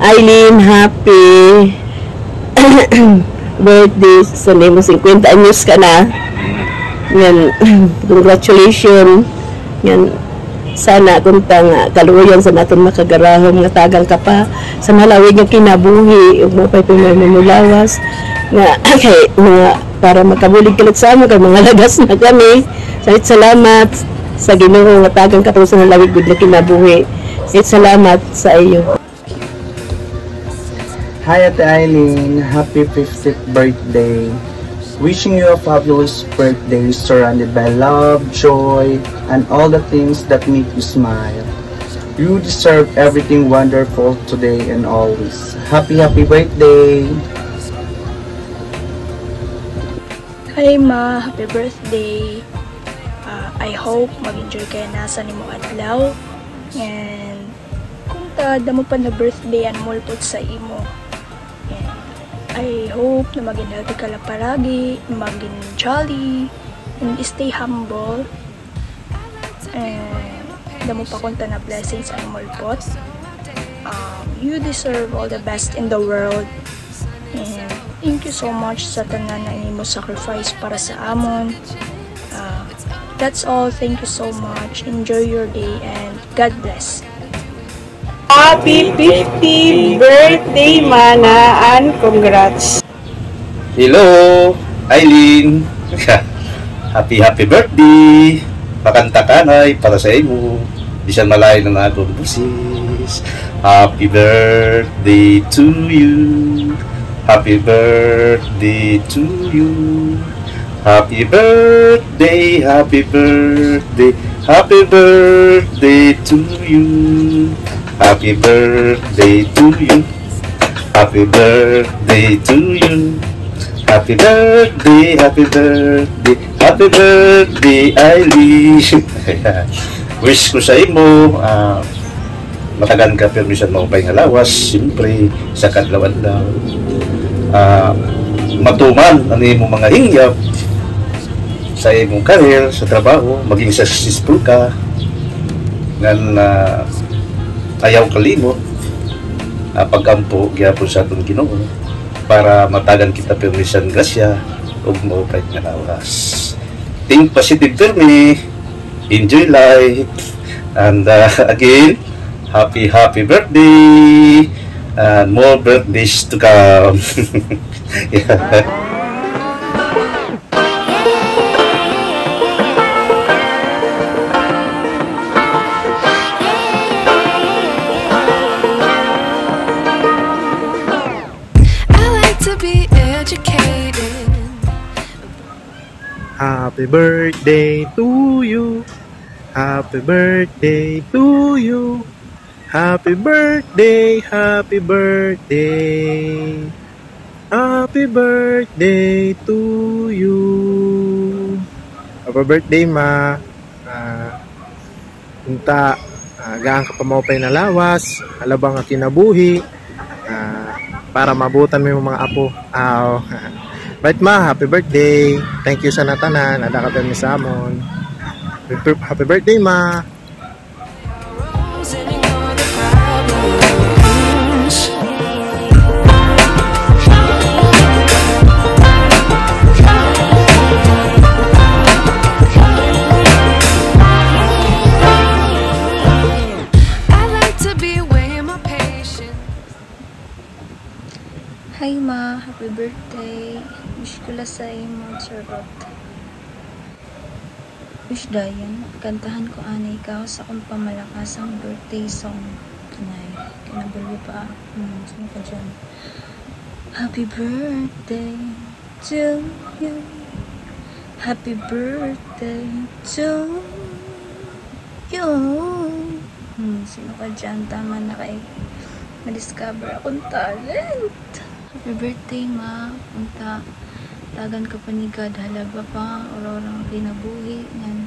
Eileen, happy birthday sa nimo 50 anyos ka na. Yan, congratulations. Yan, sana kunta nga kaluoyan sa naton makagarahom nga tagang ka pa sa malawig nga kinabuhi ug mo pay pimamulawas nga kay mga para makabulig kalit sa amo kay mga lagas na kami. Salamat sa Ginoo nga tagang ka sa malawig gud na kinabuhi. Salamat sa iyo. Hi Ate Eileen, happy 50th birthday. Wishing you a fabulous birthday surrounded by love, joy, and all the things that make you smile. You deserve everything wonderful today and always. Happy birthday! Hi Ma, happy birthday! I hope mag-enjoy kayo na sa nimo adlaw. And kung tada mo pa na birthday and mulpot sa imo. I hope na maging healthy ka lang palagi, maging jolly, and stay humble. And damo pa kunta na blessings ang mulpot. You deserve all the best in the world. And thank you so much sa tanan na imo sacrifice para sa amon. That's all. Thank you so much. Enjoy your day and God bless. Happy 50th birthday, Mana, and congrats. Hello, Eileen. Happy birthday. Makanta ka na para sa iyo. Bisan malayo ng atong busis. Happy birthday to you. Happy birthday to you. Happy birthday, happy birthday, happy birthday to you. Happy birthday to you. Happy birthday to you. Happy birthday, happy birthday, happy birthday, Eileen. Wish ko sa imo, matagan ka permission mo pa'y halawas, siyempre, sa kadlawan lang. Matuman ang imo mga hingyap sa imong career, sa trabaho, maging successful ka. Ngan ayaw kalimot pagkampo gyapon sa atong Ginoo para matagan kita permission grasya ug maupay nga lawas. Think positive for me, enjoy life, and again, happy birthday and more birthdays to come. Yeah. Happy birthday to you. Happy birthday to you. Happy birthday, happy birthday. Happy birthday to you. Happy birthday, Ma. Punta, gaan ka pa maupay na lawas, alabang nga kinabuhi, para mabutan mo yung mga apo. Right, Ma, happy birthday. Thank you sa natanan. Ada ka din sa amon. Happy birthday, Ma. Hi Ma, happy birthday. Wish ko la sa imo charot. Wish dayon, kantahan ko ana ikaw sa akong pamalakasang birthday song. Nay, kinabalo pa. Sino ka dyan? Happy birthday to you. Happy birthday to you. Sino ka dyan? Tama na kay ma-discover akong talent. Happy birthday, Ma. Punta, tagan ka pa ni God, halaga pa, orang kinabuhi, yan.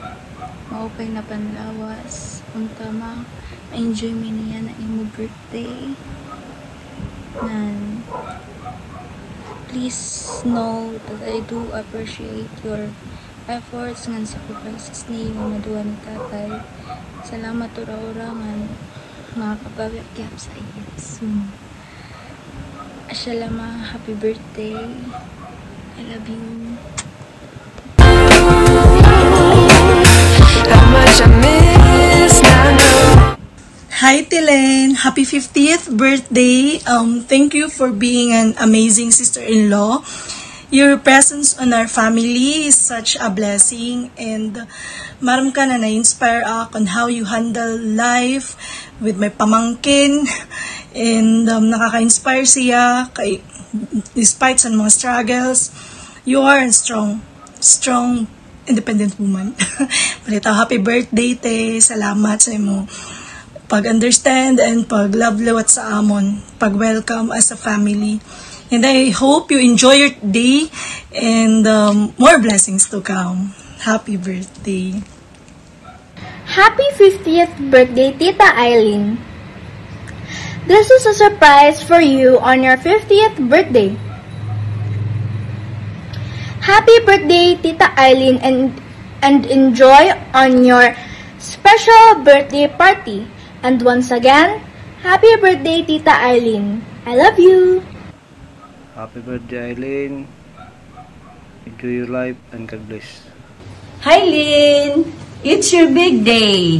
Maupay na panlawas. Punta, Ma, ma-enjoy mo niya na imo birthday. Yan. Please know that I do appreciate your efforts ngan sacrifices ni maduwa ni tatay. Salamat ura-ura ngan makakagawi sa iya. Ashalama, happy birthday. I love you. How much I miss now. Hi Tilen, happy 50th birthday. Thank you for being an amazing sister-in-law. Your presence on our family is such a blessing, and maram ka na-inspire ako on how you handle life with my pamangkin, and nakaka-inspire siya despite sa mga struggles. You are a strong, independent woman. Palitaw, happy birthday, te. Salamat sa imo pag-understand and pag-love liwat sa amon, pag-welcome as a family. And I hope you enjoy your day and more blessings to come. Happy birthday. Happy 50th birthday, Tita Eileen. This is a surprise for you on your 50th birthday. Happy birthday, Tita Eileen, and enjoy on your special birthday party. And once again, happy birthday, Tita Eileen. I love you. Happy birthday, Eileen. Enjoy your life and God bless. Hi, Lynn! It's your big day.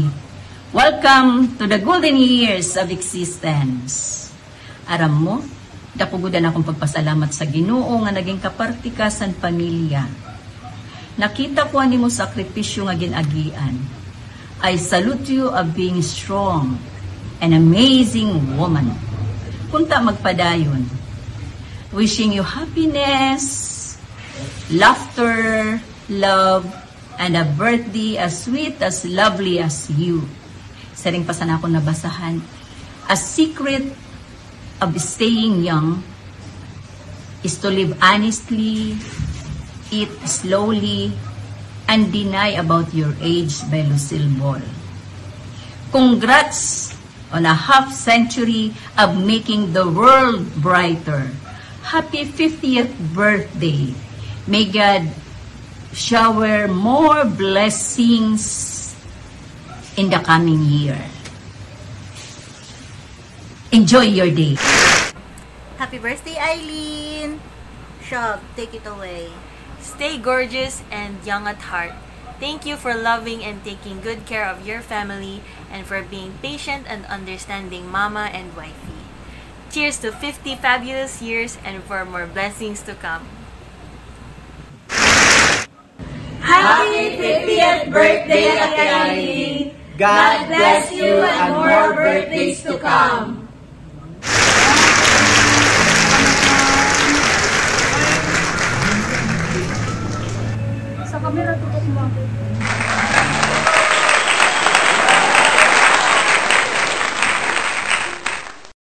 Welcome to the golden years of existence. Aram mo, dapugudan akong pagpasalamat sa Ginoo nga naging kapartika san pamilya. Nakita ko ani mo sakripisyo nga ginagian. I salute you of being strong, an amazing woman. Kunta magpadayon. Wishing you happiness, laughter, love, and a birthday as sweet, as lovely as you. Saring pasan ako nabasahan. A secret of staying young is to live honestly, eat slowly, and deny about your age by Lucille Ball. Congrats on a half century of making the world brighter. Happy 50th birthday. May God shower more blessings in the coming year. Enjoy your day. Happy birthday, Eileen! Shab, take it away. Stay gorgeous and young at heart. Thank you for loving and taking good care of your family and for being patient and understanding mama and wifey. Cheers to 50 fabulous years and for more blessings to come. Happy 50th birthday, Ate Eileen! God bless you and more birthdays to come. Sa camera, tutok mo.